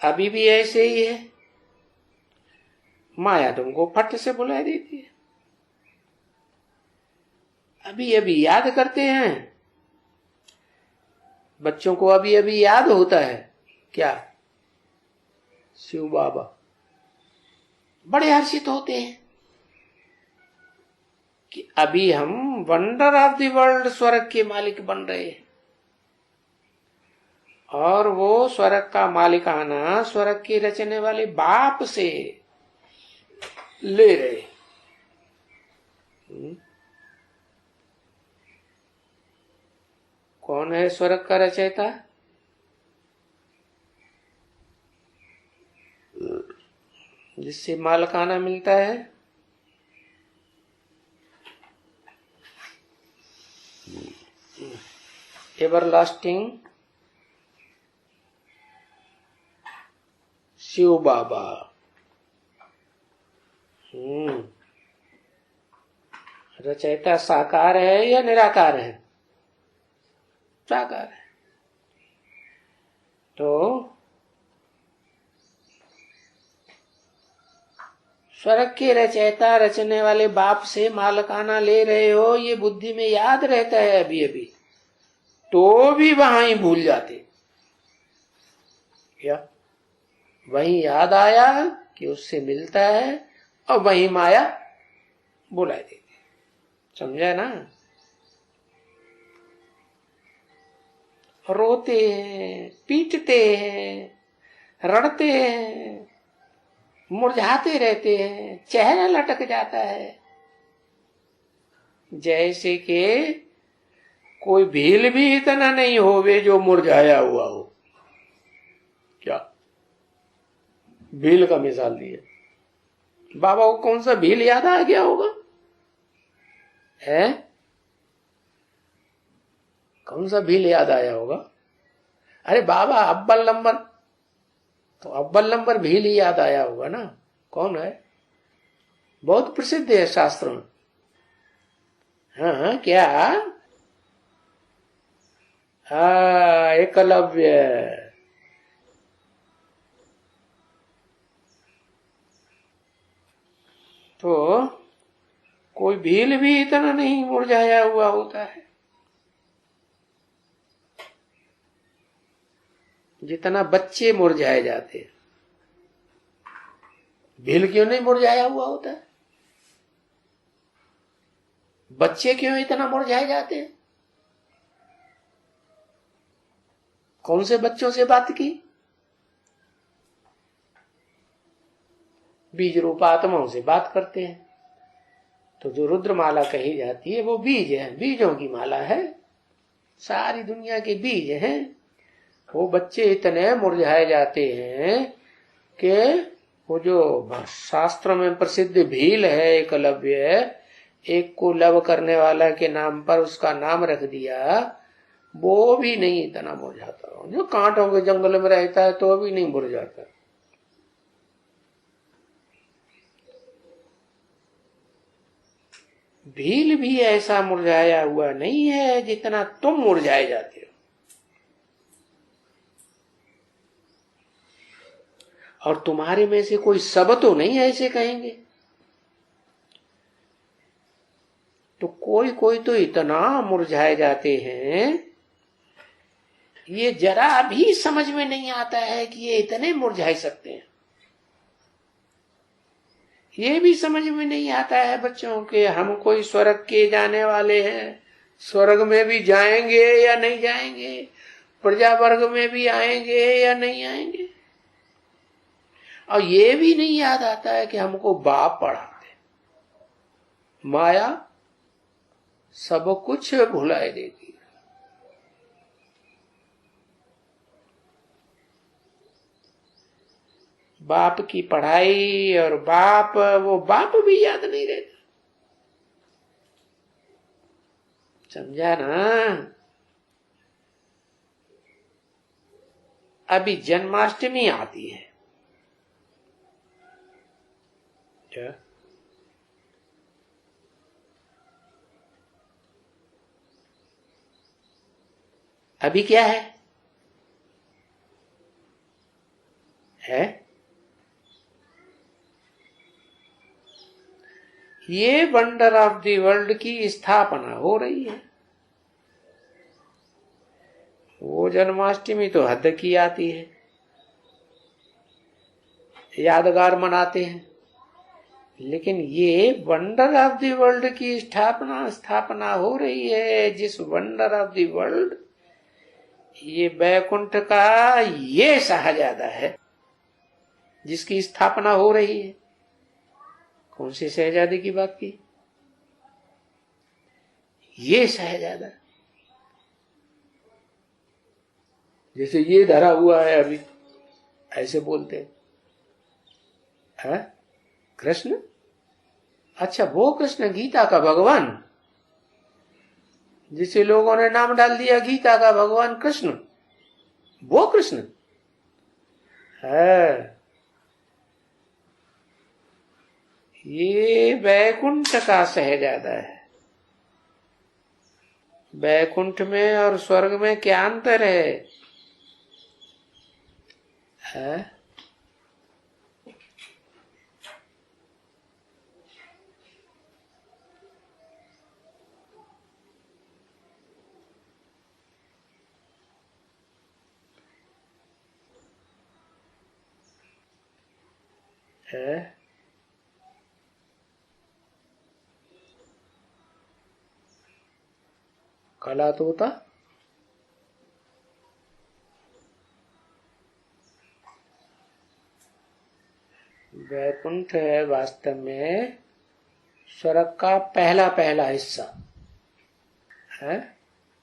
अभी भी ऐसे ही है, माया तुमको फट से बुला देती है। अभी अभी याद करते हैं बच्चों को, अभी अभी याद होता है क्या? शिव बाबा बड़े हर्षित होते हैं कि अभी हम वंडर ऑफ द वर्ल्ड स्वर्ग के मालिक बन रहे हैं, और वो स्वर्ग का मालिकाना स्वर्ग के रचने वाले बाप से ले रहे। कौन है स्वर्ग का रचयिता? जिससे मालकाना मिलता है। एवरलास्टिंग शिव बाबा। रचयिता साकार है या निराकार है? साकार है। तो स्वर्ग के रचयिता रचने वाले बाप से मालकाना ले रहे हो, ये बुद्धि में याद रहता है अभी अभी, तो भी वहां ही भूल जाते। क्या वहीं याद आया कि उससे मिलता है और वहीं माया बुला देती। समझा ना? रोते हैं, पीटते हैं, रड़ते हैं, मुरझाते रहते हैं, चेहरा लटक जाता है, जैसे कि कोई भील भी इतना नहीं होवे जो मुरझाया हुआ हो। क्या भील का मिसाल दिया? बाबा को कौन सा भील याद आ गया होगा? है कौन सा भील याद आया होगा? अरे बाबा अव्वल नंबर, तो अव्वल नंबर भील ही याद आया होगा ना। कौन है? बहुत प्रसिद्ध है शास्त्रों में। हाँ क्या? एकलव्य। तो कोई भील भी इतना नहीं मुरझाया हुआ होता है जितना बच्चे मुरझाए जाते हैं। भील क्यों नहीं मुरझाया हुआ होता है? बच्चे क्यों इतना मुरझाए जाते हैं? कौन से बच्चों से बात की? बीज रूप आत्माओं से बात करते हैं। तो जो रुद्रमाला कही जाती है वो बीज है, बीजों की माला है, सारी दुनिया के बीज हैं। वो बच्चे इतने मुरझाए जाते हैं कि वो जो शास्त्र में प्रसिद्ध भील है एकलव्य, एक को लव करने वाला के नाम पर उसका नाम रख दिया, वो भी नहीं इतना मुरझाता। जो कांटों के जंगल में रहता है तो भी नहीं मुरझाता। भील भी ऐसा मुरझाया हुआ नहीं है जितना तुम मुरझाए जाते हो। और तुम्हारे में से कोई सब तो नहीं ऐसे कहेंगे। तो कोई कोई तो इतना मुरझाए जाते हैं, ये जरा भी समझ में नहीं आता है कि ये इतने मुरझाए सकते हैं। ये भी समझ में नहीं आता है बच्चों के हम कोई स्वर्ग के जाने वाले हैं, स्वर्ग में भी जाएंगे या नहीं जाएंगे, प्रजा वर्ग में भी आएंगे या नहीं आएंगे। और ये भी नहीं याद आता है कि हमको बाप पढ़ाते। माया सब कुछ भुलाए देती। बाप की पढ़ाई और बाप, वो बाप भी याद नहीं रहता। समझा ना? अभी जन्माष्टमी आती है। क्या? अभी क्या है? ये वंडर ऑफ द वर्ल्ड की स्थापना हो रही है। वो जन्माष्टमी तो हद की आती है, यादगार मनाते हैं। लेकिन ये वंडर ऑफ द वर्ल्ड की स्थापना हो रही है। जिस वंडर ऑफ द वर्ल्ड, ये बैकुंठ का ये शहजादा है जिसकी स्थापना हो रही है। कौन सी शहजादी की बात की? ये शहजादा जैसे ये धरा हुआ है अभी, ऐसे बोलते हैं कृष्ण। अच्छा, वो कृष्ण गीता का भगवान, जिसे लोगों ने नाम डाल दिया गीता का भगवान कृष्ण, वो कृष्ण है। ये वैकुंठ का शहजादा है। वैकुंठ में और स्वर्ग में क्या अंतर है? काला तोता वैकुंठ है वास्तव में स्वर्ग का पहला पहला हिस्सा है,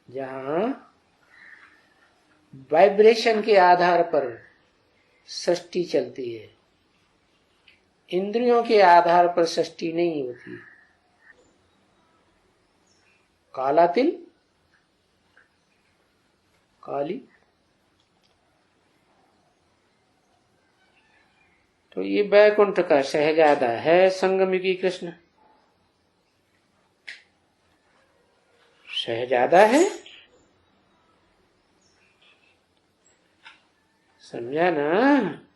जहां वाइब्रेशन के आधार पर सृष्टि चलती है, इंद्रियों के आधार पर सृष्टि नहीं होती। काला तिल, काली, तो ये वैकुंठ का शहजादा है संगमयुगी कृष्ण। शहजादा है, समझा ना?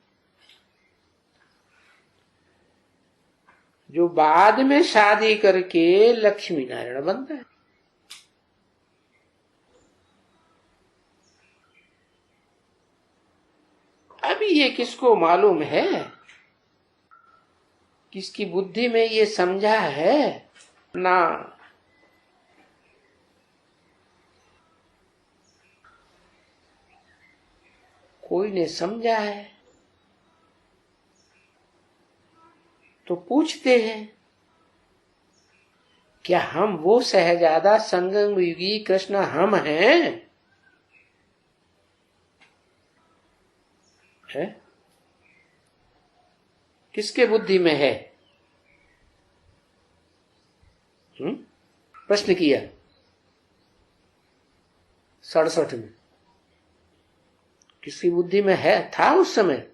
जो बाद में शादी करके लक्ष्मी नारायण बनता है। अभी ये किसको मालूम है? किसकी बुद्धि में ये समझा है ना? कोई ने समझा है तो पूछते हैं, क्या हम वो शहजादा संगम युगी कृष्ण हम हैं? है? किसके बुद्धि में है? प्रश्न किया 67 में। किसकी बुद्धि में है, था उस समय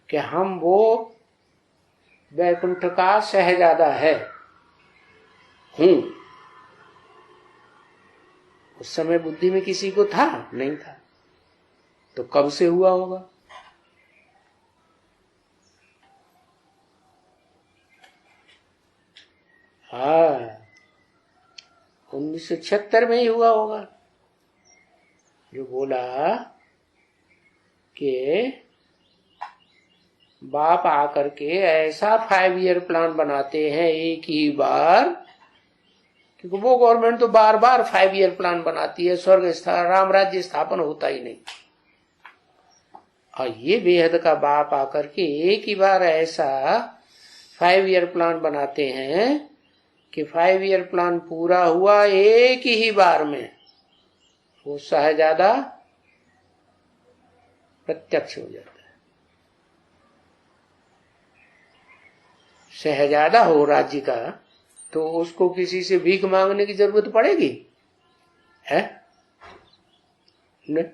कि हम वो वैकुंठ का शहजादा है हूं? उस समय बुद्धि में किसी को था? नहीं था। तो कब से हुआ होगा? हाँ, 1976 में ही हुआ होगा। जो बोला कि बाप आकर के ऐसा 5 ईयर प्लान बनाते हैं एक ही बार, क्योंकि वो गवर्नमेंट तो बार बार 5 ईयर प्लान बनाती है, स्वर्ग राम राज्य स्थापन होता ही नहीं। और ये बेहद का बाप आकर के एक ही बार ऐसा 5 ईयर प्लान बनाते हैं कि 5 ईयर प्लान पूरा हुआ एक ही बार में, वो शहजादा प्रत्यक्ष हो जाता है। शहजादा हो राज्य का तो उसको किसी से भीख मांगने की जरूरत पड़ेगी? है नहीं।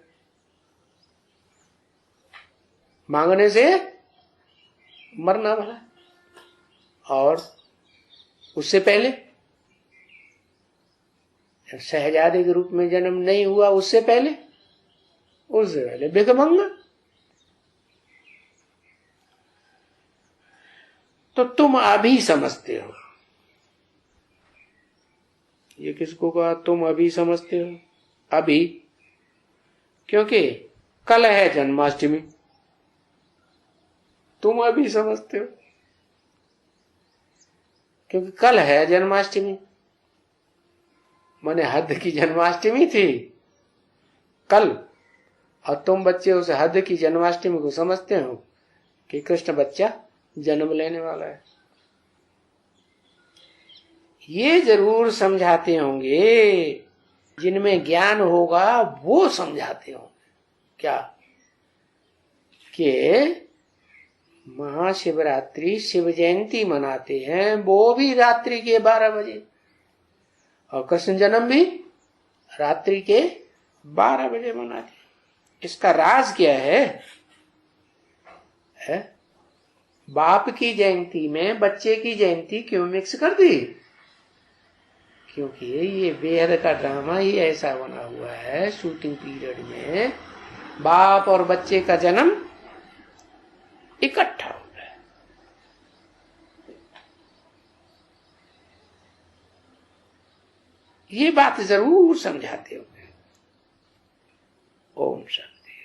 मांगने से मरना भला। और उससे पहले शहजादे के रूप में जन्म नहीं हुआ, उससे पहले भिख मांगना। तो तुम अभी समझते हो। ये किसको कहा तुम अभी समझते हो? अभी, क्योंकि कल है जन्माष्टमी, तुम अभी समझते हो क्योंकि कल है जन्माष्टमी। माने हद की जन्माष्टमी थी कल, और तुम बच्चे उस हद की जन्माष्टमी को समझते हो कि कृष्ण बच्चा जन्म लेने वाला है। ये जरूर समझाते होंगे जिनमें ज्ञान होगा वो समझाते हो क्या कि महाशिवरात्रि शिव जयंती मनाते हैं वो भी रात्रि के 12 बजे, और कृष्ण जन्म भी रात्रि के 12 बजे मनाते हैं। इसका राज क्या है? बाप की जयंती में बच्चे की जयंती क्यों मिक्स कर दी? क्योंकि ये बेहद का ड्रामा ही ऐसा बना हुआ है, शूटिंग पीरियड में बाप और बच्चे का जन्म इकट्ठा हो गया। ये बात जरूर समझाते होंगे। ओम शांति।